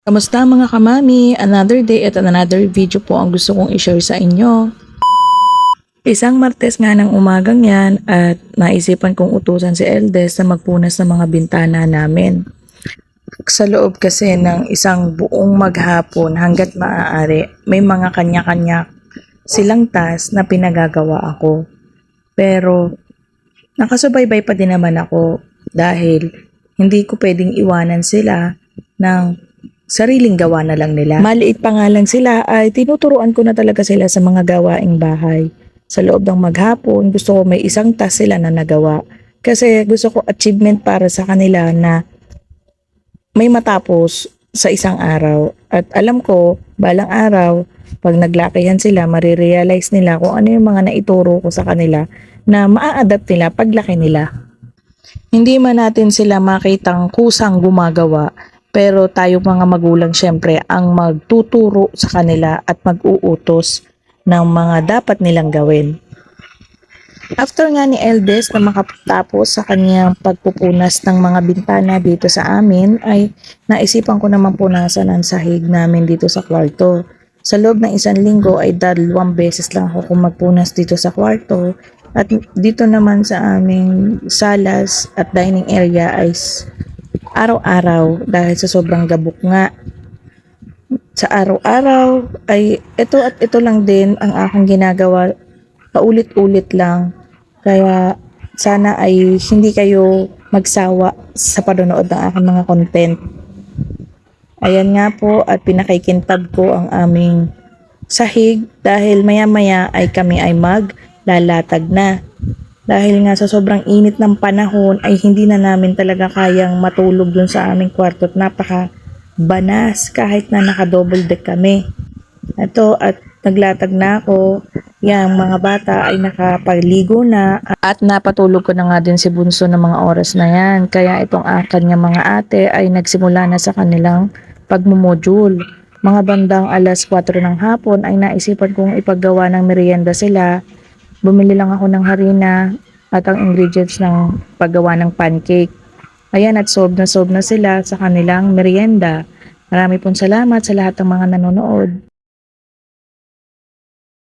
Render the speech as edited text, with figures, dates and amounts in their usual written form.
Kamusta mga kamami? Another day at another video po ang gusto kong i-share sa inyo. Isang Martes nga ng umagang yan at naisipan kong utusan si Eldes na magpunas ng mga bintana namin. Sa loob kasi ng isang buong maghapon hanggat maaari, may mga kanya-kanya silang task na pinagagawa ako. Pero nakasubaybay pa din naman ako dahil hindi ko pwedeng iwanan sila ng sariling gawa na lang nila. Maliit pa nga lang sila ay tinuturuan ko na talaga sila sa mga gawaing bahay. Sa loob ng maghapon, gusto ko may isang task sila na nagawa. Kasi gusto ko achievement para sa kanila na may matapos sa isang araw. At alam ko, balang araw, pag naglakihan sila, marirealize nila kung ano yung mga naituro ko sa kanila na maa-adapt nila paglaki nila. Hindi man natin sila makitang kusang gumagawa, pero tayo mga magulang syempre ang magtuturo sa kanila at mag-uutos ng mga dapat nilang gawin. After nga ni Eldes na makatapos sa kanyang pagpupunas ng mga bintana dito sa amin ay naisipan ko naman punasan ang sahig namin dito sa kwarto. Sa loob ng isang linggo ay 2 beses lang ako magpunas dito sa kwarto at dito naman sa aming salas at dining area ay araw-araw dahil sa sobrang gabok nga. Sa araw-araw ay ito at ito lang din ang aking ginagawa, paulit-ulit lang. Kaya sana ay hindi kayo magsawa sa panonood ng aking mga content. Ayan nga po at pinakikintab ko ang aming sahig dahil maya-maya ay kami ay maglalatag na. Dahil nga sa sobrang init ng panahon ay hindi na namin talaga kayang matulog dun sa aming kwarto at napaka banas kahit na naka-double deck kami. Ito at naglatag na ako. Yang mga bata ay nakapaligo na at napatulog ko na nga din si Bunso ng mga oras na yan. Kaya itong kanyang mga ate ay nagsimula na sa kanilang pagmumodule. Mga bandang alas 4 ng hapon ay naisipan kong ipaggawa ng merienda sila. Bumili lang ako ng harina at ang ingredients ng paggawa ng pancake. Ayan at solve na sila sa kanilang merienda. Marami pong salamat sa lahat ng mga nanonood.